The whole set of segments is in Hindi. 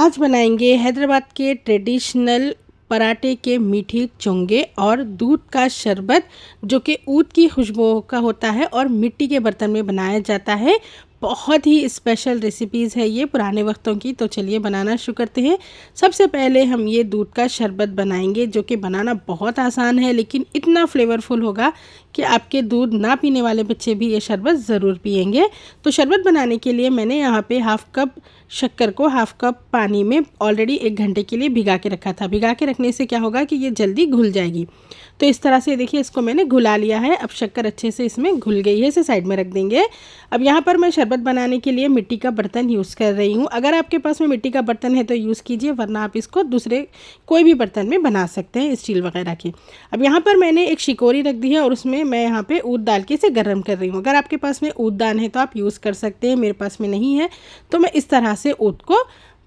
आज बनाएंगे हैदराबाद के ट्रेडिशनल पराठे के मीठे चोंगे और दूध का शरबत जो कि ऊद की खुशबू का होता है और मिट्टी के बर्तन में बनाया जाता है। बहुत ही स्पेशल रेसिपीज़ है ये पुराने वक्तों की। तो चलिए बनाना शुरू करते हैं। सबसे पहले हम ये दूध का शरबत बनाएंगे जो कि बनाना बहुत आसान है लेकिन इतना फ्लेवरफुल होगा कि आपके दूध ना पीने वाले बच्चे भी ये शरबत ज़रूर पिएंगे। तो शरबत बनाने के लिए मैंने यहाँ पे हाफ़ कप शक्कर को हाफ़ कप पानी में ऑलरेडी 1 घंटे के लिए भिगा के रखा था। भिगा के रखने से क्या होगा कि ये जल्दी घुल जाएगी। तो इस तरह से देखिए इसको मैंने घुला लिया है। अब शक्कर अच्छे से इसमें घुल गई है, इसे साइड में रख देंगे। अब यहाँ पर मैं शरबत बनाने के लिए मिट्टी का बर्तन यूज़ कर रही हूँ। अगर आपके पास में मिट्टी का बर्तन है तो यूज़ कीजिए, वरना आप इसको दूसरे कोई भी बर्तन में बना सकते हैं, स्टील वगैरह की। अब यहाँ पर मैंने एक शिकोरी रख दी है और उसमें मैं यहाँ पे ऊद डाल के इसे गर्म कर रही हूँ। अगर आपके पास में ऊद दान है तो आप यूज़ कर सकते हैं, मेरे पास में नहीं है तो मैं इस तरह से ऊद को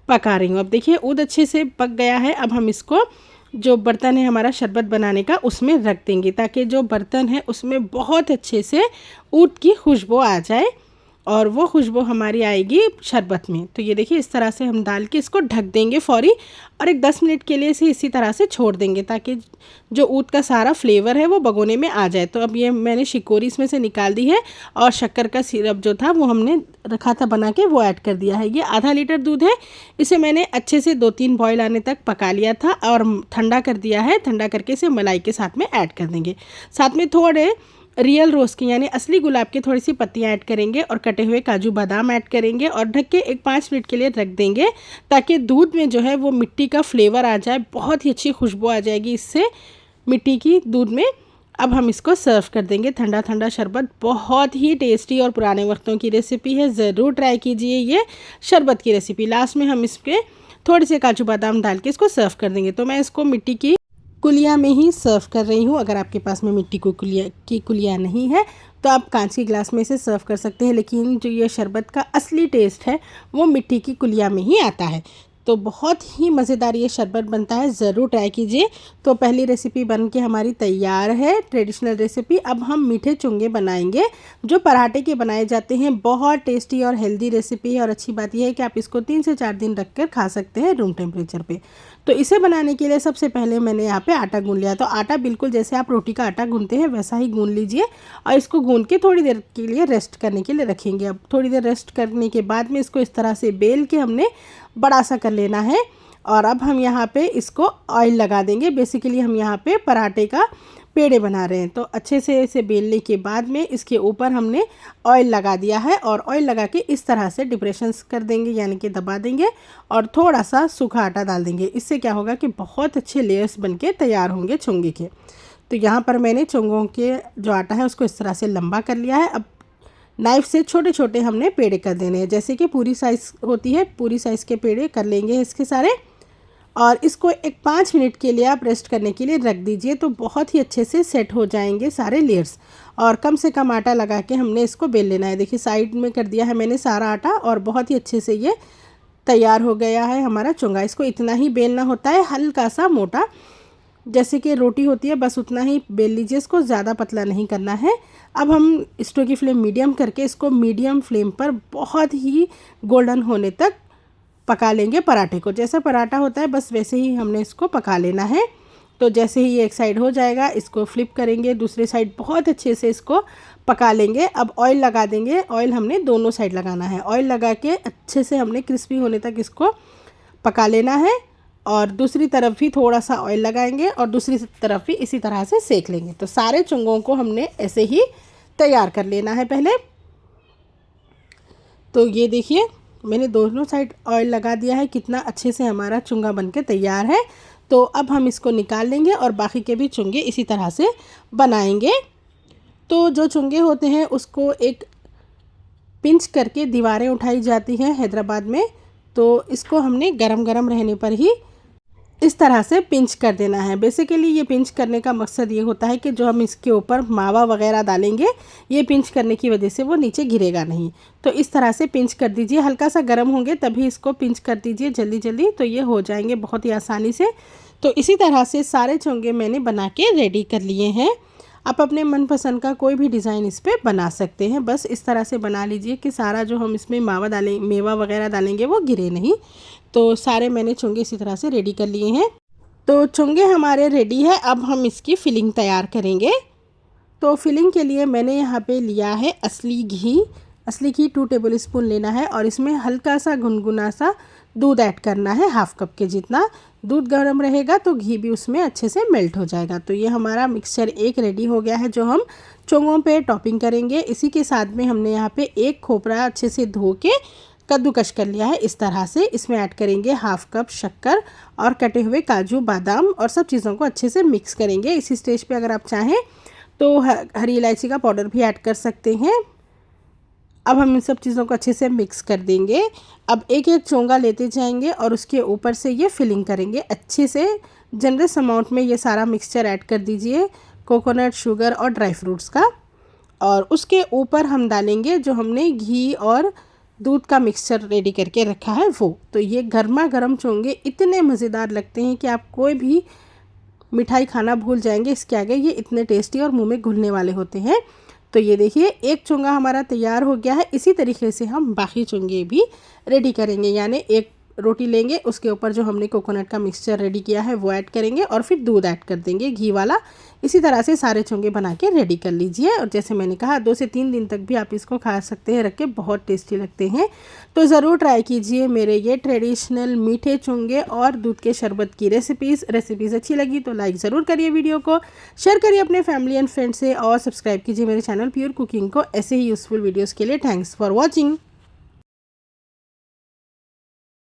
पका रही हूँ। अब देखिए ऊद अच्छे से पक गया है। अब हम इसको जो बर्तन है हमारा शरबत बनाने का उसमें रख देंगे ताकि जो बर्तन है उसमें बहुत अच्छे से ऊद की खुशबू आ जाए और वो खुशबू हमारी आएगी शरबत में। तो ये देखिए इस तरह से हम डाल के इसको ढक देंगे फौरी और एक 10 मिनट के लिए इसी तरह से छोड़ देंगे ताकि जो ऊद का सारा फ्लेवर है वो भगोने में आ जाए। तो अब ये मैंने शिकोरी इसमें से निकाल दी है और शक्कर का सिरप जो था वो हमने रखा था बना के वो ऐड कर दिया है। ये आधा लीटर दूध है, इसे मैंने अच्छे से 2-3 बॉयल आने तक पका लिया था और ठंडा कर दिया है। ठंडा करके इसे मलाई के साथ में ऐड कर देंगे। साथ में थोड़े रियल रोज़ की यानी असली गुलाब की थोड़ी सी पत्तियाँ ऐड करेंगे और कटे हुए काजू बादाम ऐड करेंगे और ढक के एक 5 मिनट के लिए रख देंगे ताकि दूध में जो है वो मिट्टी का फ्लेवर आ जाए। बहुत ही अच्छी खुशबू आ जाएगी इससे मिट्टी की दूध में। अब हम इसको सर्व कर देंगे। ठंडा ठंडा शरबत बहुत ही टेस्टी और पुराने वक्तों की रेसिपी है, ज़रूर ट्राई कीजिए ये शरबत की रेसिपी। लास्ट में हम इसके थोड़े से काजू बादाम डाल के इसको सर्व कर देंगे। तो मैं इसको मिट्टी की कुलिया में ही सर्व कर रही हूँ। अगर आपके पास में मिट्टी की कुलिया नहीं है तो आप कांच के गिलास में इसे सर्व कर सकते हैं, लेकिन जो ये शरबत का असली टेस्ट है वो मिट्टी की कुलिया में ही आता है। तो बहुत ही मज़ेदार ये शरबत बनता है, ज़रूर ट्राई कीजिए। तो पहली रेसिपी बन के हमारी तैयार है, ट्रेडिशनल रेसिपी। अब हम मीठे चुंगे बनाएंगे जो पराठे के बनाए जाते हैं। बहुत टेस्टी और हेल्दी रेसिपी है और अच्छी बात यह है कि आप इसको 3 से 4 दिन रख कर खा सकते हैं रूम टेम्परेचर पे। तो इसे बनाने के लिए सबसे पहले मैंने यहाँ पे आटा गूंद लिया। तो आटा बिल्कुल जैसे आप रोटी का आटा गूंदते हैं वैसा ही गूंद लीजिए और इसको गूंद के थोड़ी देर के लिए रेस्ट करने के लिए रखेंगे। अब थोड़ी देर रेस्ट करने के बाद में इसको इस तरह से बेल के हमने बड़ा सा कर लेना है और अब हम यहाँ पे इसको ऑयल लगा देंगे। बेसिकली हम यहाँ पे पराठे का पेड़े बना रहे हैं। तो अच्छे से इसे बेलने के बाद में इसके ऊपर हमने ऑयल लगा दिया है और ऑयल लगा के इस तरह से डिप्रेशंस कर देंगे यानी कि दबा देंगे और थोड़ा सा सूखा आटा डाल देंगे। इससे क्या होगा कि बहुत अच्छे लेयर्स बनके तैयार होंगे चोंगे के। तो यहाँ पर मैंने चोंगों के जो आटा है उसको इस तरह से लंबा कर लिया है। अब नाइफ़ से छोटे छोटे हमने पेड़े कर देने हैं, जैसे कि पूरी साइज़ होती है पूरी साइज़ के पेड़े कर लेंगे इसके सारे। और इसको एक 5 मिनट के लिए आप रेस्ट करने के लिए रख दीजिए तो बहुत ही अच्छे से सेट हो जाएंगे सारे लेयर्स। और कम से कम आटा लगा के हमने इसको बेल लेना है। देखिए साइड में कर दिया है मैंने सारा आटा और बहुत ही अच्छे से ये तैयार हो गया है हमारा चोंगा। इसको इतना ही बेलना होता है, हल्का सा मोटा जैसे कि रोटी होती है बस उतना ही बेल लीजिए, इसको ज़्यादा पतला नहीं करना है। अब हम स्टोव की फ्लेम मीडियम करके इसको मीडियम फ्लेम पर बहुत ही गोल्डन होने तक पका लेंगे पराठे को। जैसा पराठा होता है बस वैसे ही हमने इसको पका लेना है। तो जैसे ही ये एक साइड हो जाएगा इसको फ्लिप करेंगे, दूसरी साइड बहुत अच्छे से इसको पका लेंगे। अब ऑयल लगा देंगे, ऑयल हमने दोनों साइड लगाना है। ऑयल लगा के अच्छे से हमने क्रिस्पी होने तक इसको पका लेना है और दूसरी तरफ भी थोड़ा सा ऑयल लगाएंगे और दूसरी तरफ भी इसी तरह से सेक लेंगे। तो सारे चुंगों को हमने ऐसे ही तैयार कर लेना है पहले। तो ये देखिए मैंने दोनों साइड ऑयल लगा दिया है, कितना अच्छे से हमारा चुंगा बनके तैयार है। तो अब हम इसको निकाल लेंगे और बाकी के भी चुंगे इसी तरह से बनाएंगे। तो जो चुंगे होते हैं उसको एक पिंच करके दीवारें उठाई जाती हैं हैदराबाद में, तो इसको हमने गरम गरम रहने पर ही इस तरह से पिंच कर देना है। बेसिकली ये पिंच करने का मकसद ये होता है कि जो हम इसके ऊपर मावा वगैरह डालेंगे ये पिंच करने की वजह से वो नीचे गिरेगा नहीं। तो इस तरह से पिंच कर दीजिए, हल्का सा गर्म होंगे तभी इसको पिंच कर दीजिए जल्दी जल्दी, तो ये हो जाएंगे बहुत ही आसानी से। तो इसी तरह से सारे चोंगे मैंने बना के रेडी कर लिए हैं। आप अपने मनपसंद का कोई भी डिज़ाइन इस पर बना सकते हैं। बस इस तरह से बना लीजिए कि सारा जो हम इसमें मेवा वगैरह डालेंगे वो गिरे नहीं। तो सारे मैंने चोंगे इसी तरह से रेडी कर लिए हैं। तो चोंगे हमारे रेडी है। अब हम इसकी फिलिंग तैयार करेंगे। तो फिलिंग के लिए मैंने यहाँ पे लिया है असली घी। 2 टेबल स्पून लेना है और इसमें हल्का सा गुनगुना सा दूध ऐड करना है, हाफ कप के जितना। दूध गर्म रहेगा तो घी भी उसमें अच्छे से मेल्ट हो जाएगा। तो ये हमारा मिक्सचर एक रेडी हो गया है जो हम चोंगों पे टॉपिंग करेंगे। इसी के साथ में हमने यहाँ पे एक खोपरा अच्छे से धो के कद्दूकश कर लिया है इस तरह से। इसमें ऐड करेंगे हाफ कप शक्कर और कटे हुए काजू बादाम और सब चीज़ों को अच्छे से मिक्स करेंगे। इसी स्टेज पे अगर आप चाहें तो हरी इलायची का पाउडर भी ऐड कर सकते हैं। अब हम इन सब चीज़ों को अच्छे से मिक्स कर देंगे। अब एक एक चोंगा लेते जाएंगे और उसके ऊपर से ये फिलिंग करेंगे अच्छे से। जनरस अमाउंट में ये सारा मिक्सचर ऐड कर दीजिए, कोकोनट, शुगर और ड्राई फ्रूट्स का। और उसके ऊपर हम डालेंगे जो हमने घी और दूध का मिक्सचर रेडी करके रखा है वो। तो ये गर्मा गर्म चोंगे इतने मज़ेदार लगते हैं कि आप कोई भी मिठाई खाना भूल जाएंगे इसके आगे। ये इतने टेस्टी और मुंह में घुलने वाले होते हैं। तो ये देखिए एक चोंगा हमारा तैयार हो गया है। इसी तरीके से हम बाकी चोंगे भी रेडी करेंगे। यानी एक रोटी लेंगे, उसके ऊपर जो हमने कोकोनट का मिक्सचर रेडी किया है वो ऐड करेंगे और फिर दूध ऐड कर देंगे घी वाला। इसी तरह से सारे चोंगे बना के रेडी कर लीजिए। और जैसे मैंने कहा 2 से 3 दिन तक भी आप इसको खा सकते हैं रख के, बहुत टेस्टी लगते हैं। तो ज़रूर ट्राई कीजिए मेरे ये ट्रेडिशनल मीठे चोंगे और दूध के शरबत की रेसिपीज़ अच्छी लगी तो लाइक ज़रूर करिए, वीडियो को शेयर करिए अपने फैमिली एंड फ्रेंड से और सब्सक्राइब कीजिए मेरे चैनल प्योर कुकिंग को ऐसे ही यूज़फुल वीडियोज़ के लिए। Thanks for watching.